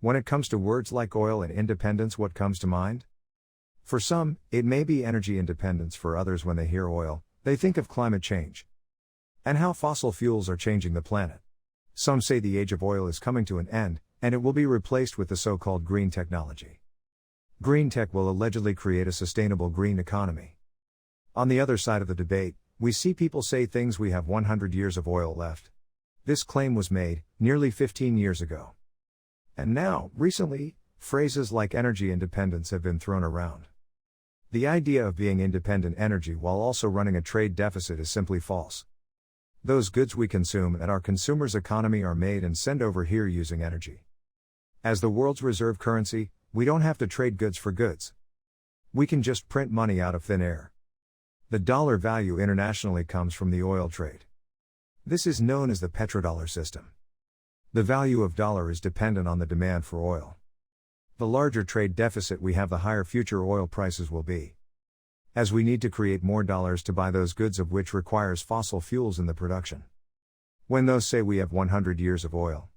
When it comes to words like oil and independence, what comes to mind? For some, it may be energy independence. For others, when they hear oil, they think of climate change and how fossil fuels are changing the planet. Some say the age of oil is coming to an end, and it will be replaced with the so-called green technology. Green tech will allegedly create a sustainable green economy. On the other side of the debate, we see people say things: we have 100 years of oil left. This claim was made nearly 15 years ago. And now, recently, phrases like energy independence have been thrown around. The idea of being independent energy while also running a trade deficit is simply false. Those goods we consume and our consumers' economy are made and sent over here using energy. As the world's reserve currency, we don't have to trade goods for goods. We can just print money out of thin air. The dollar value internationally comes from the oil trade. This is known as the petrodollar system. The value of dollar is dependent on the demand for oil. The larger trade deficit we have, the higher future oil prices will be, as we need to create more dollars to buy those goods, of which requires fossil fuels in the production. When those say we have 100 years of oil,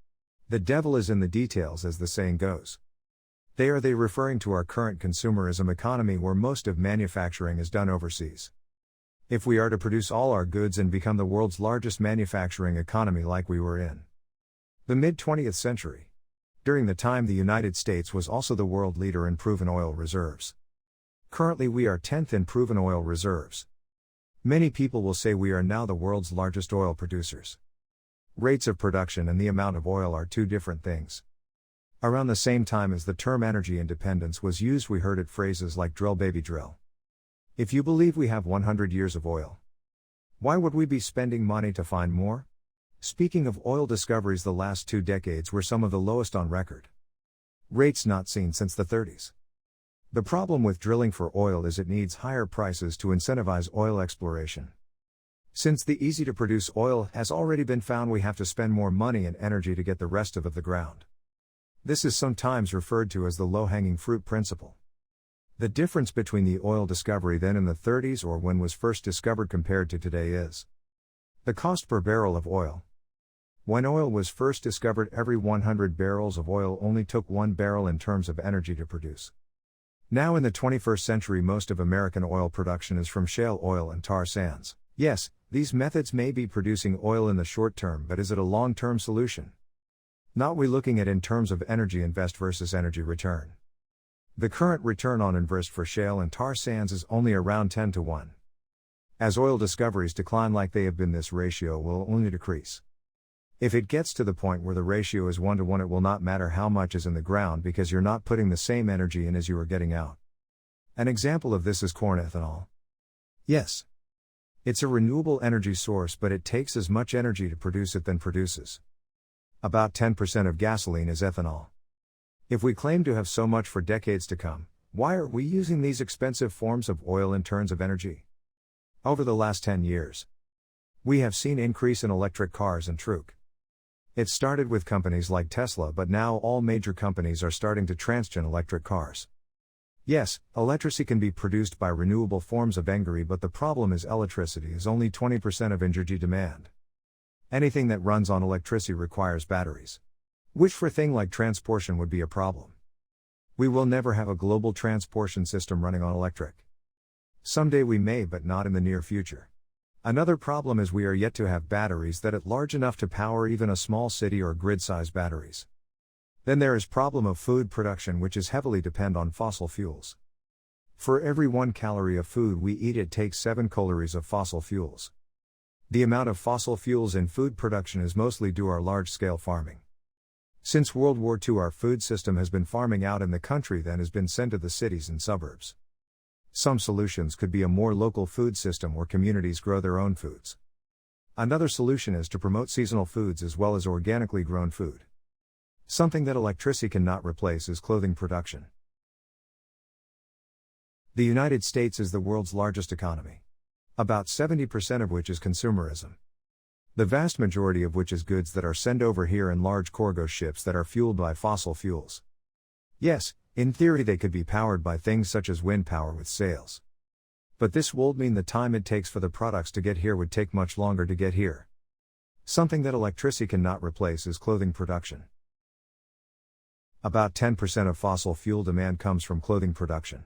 the devil is in the details, as the saying goes. They referring to our current consumerism economy, where most of manufacturing is done overseas. If we are to produce all our goods and become the world's largest manufacturing economy like we were in the mid-20th century, during the time the United States was also the world leader in proven oil reserves. Currently we are 10th in proven oil reserves. Many people will say we are now the world's largest oil producers. Rates of production and the amount of oil are two different things. Around the same time as the term energy independence was used, we heard it phrases like drill baby drill. If you believe we have 100 years of oil, why would we be spending money to find more? Speaking of oil discoveries, the last 2 decades were some of the lowest on record. Rates not seen since the 30s. The problem with drilling for oil is it needs higher prices to incentivize oil exploration. Since the easy to produce oil has already been found, we have to spend more money and energy to get the rest of the ground. This is sometimes referred to as the low-hanging fruit principle. The difference between the oil discovery then in the 30s, or when was first discovered, compared to today is the cost per barrel of oil. When oil was first discovered, every 100 barrels of oil only took 1 barrel in terms of energy to produce. Now in the 21st century, most of American oil production is from shale oil and tar sands. Yes, these methods may be producing oil in the short term, but is it a long-term solution? Not we looking at in terms of energy invest versus energy return. The current return on invest for shale and tar sands is only around 10 to 1. As oil discoveries decline like they have been, this ratio will only decrease. If it gets to the point where the ratio is 1 to 1, it will not matter how much is in the ground, because you're not putting the same energy in as you are getting out. An example of this is corn ethanol. Yes, it's a renewable energy source, but it takes as much energy to produce it than produces. About 10% of gasoline is ethanol. If we claim to have so much for decades to come, why are we using these expensive forms of oil in terms of energy? Over the last 10 years, we have seen increase in electric cars and truck. It started with companies like Tesla, but now all major companies are starting to transgen electric cars. Yes, electricity can be produced by renewable forms of energy, but the problem is electricity is only 20% of energy demand. Anything that runs on electricity requires batteries, which for things like transportation would be a problem. We will never have a global transportation system running on electric. Someday we may, but not in the near future. Another problem is we are yet to have batteries that are large enough to power even a small city, or grid-sized batteries. Then there is problem of food production, which is heavily depend on fossil fuels. For every 1 calorie of food we eat, it takes 7 calories of fossil fuels. The amount of fossil fuels in food production is mostly due to our large-scale farming. Since World War II, our food system has been farming out in the country, then has been sent to the cities and suburbs. Some solutions could be a more local food system where communities grow their own foods. Another solution is to promote seasonal foods as well as organically grown food. Something that electricity cannot replace is clothing production. The United States is the world's largest economy, about 70% of which is consumerism. The vast majority of which is goods that are sent over here in large cargo ships that are fueled by fossil fuels. Yes, in theory they could be powered by things such as wind power with sails. But this would mean the time it takes for the products to get here would take much longer to get here. Something that electricity cannot replace is clothing production. About 10% of fossil fuel demand comes from clothing production.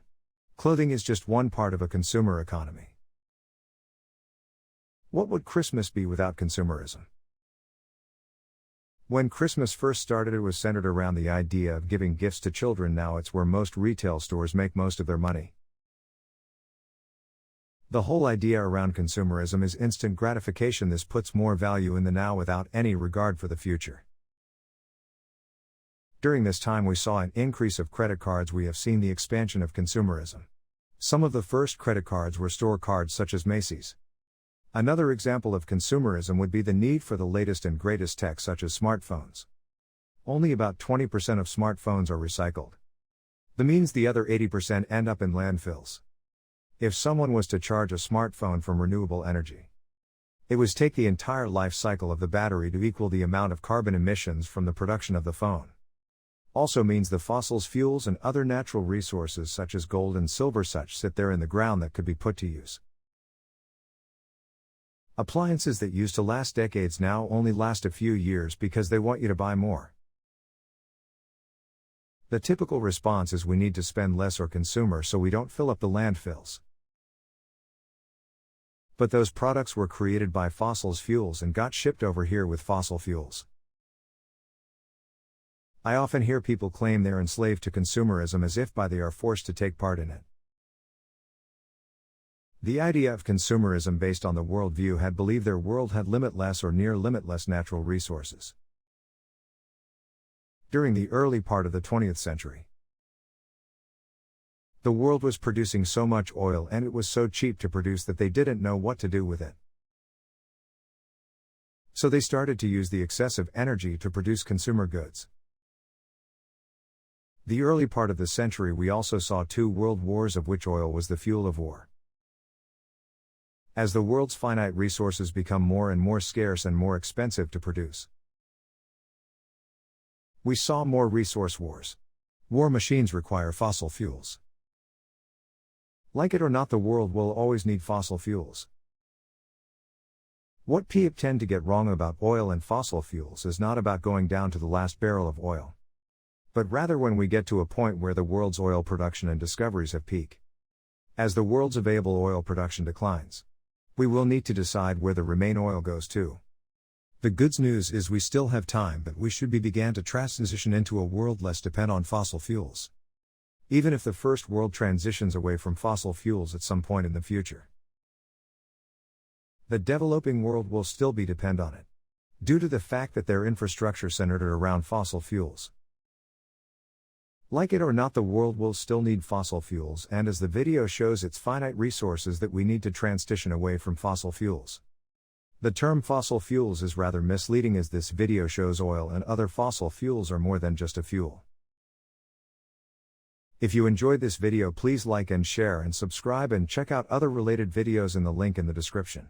Clothing is just one part of a consumer economy. What would Christmas be without consumerism? When Christmas first started, it was centered around the idea of giving gifts to children. Now it's where most retail stores make most of their money. The whole idea around consumerism is instant gratification. This puts more value in the now without any regard for the future. During this time we saw an increase of credit cards. We have seen the expansion of consumerism. Some of the first credit cards were store cards such as Macy's. Another example of consumerism would be the need for the latest and greatest tech such as smartphones. Only about 20% of smartphones are recycled. That means the other 80% end up in landfills. If someone was to charge a smartphone from renewable energy, it would take the entire life cycle of the battery to equal the amount of carbon emissions from the production of the phone. Also means the fossils, fuels and other natural resources such as gold and silver such sit there in the ground that could be put to use. Appliances that used to last decades now only last a few years because they want you to buy more. The typical response is we need to spend less or consumer so we don't fill up the landfills. But those products were created by fossils, fuels and got shipped over here with fossil fuels. I often hear people claim they're enslaved to consumerism as if by they are forced to take part in it. The idea of consumerism based on the worldview had believed their world had limitless or near limitless natural resources. During the early part of the 20th century, the world was producing so much oil and it was so cheap to produce that they didn't know what to do with it. So they started to use the excessive energy to produce consumer goods. The early part of the century we also saw 2 world wars of which oil was the fuel of war. As the world's finite resources become more and more scarce and more expensive to produce, we saw more resource wars. War machines require fossil fuels. Like it or not, the world will always need fossil fuels. What people tend to get wrong about oil and fossil fuels is not about going down to the last barrel of oil, but rather when we get to a point where the world's oil production and discoveries have peaked. As the world's available oil production declines, we will need to decide where the remaining oil goes to. The good news is we still have time, but we should begin to transition into a world less dependent on fossil fuels. Even if the first world transitions away from fossil fuels at some point in the future, the developing world will still be dependent on it, due to the fact that their infrastructure centered around fossil fuels. Like it or not, the world will still need fossil fuels, and as the video shows, it's finite resources that we need to transition away from fossil fuels. The term fossil fuels is rather misleading, as this video shows oil and other fossil fuels are more than just a fuel. If you enjoyed this video, please like and share and subscribe, and check out other related videos in the link in the description.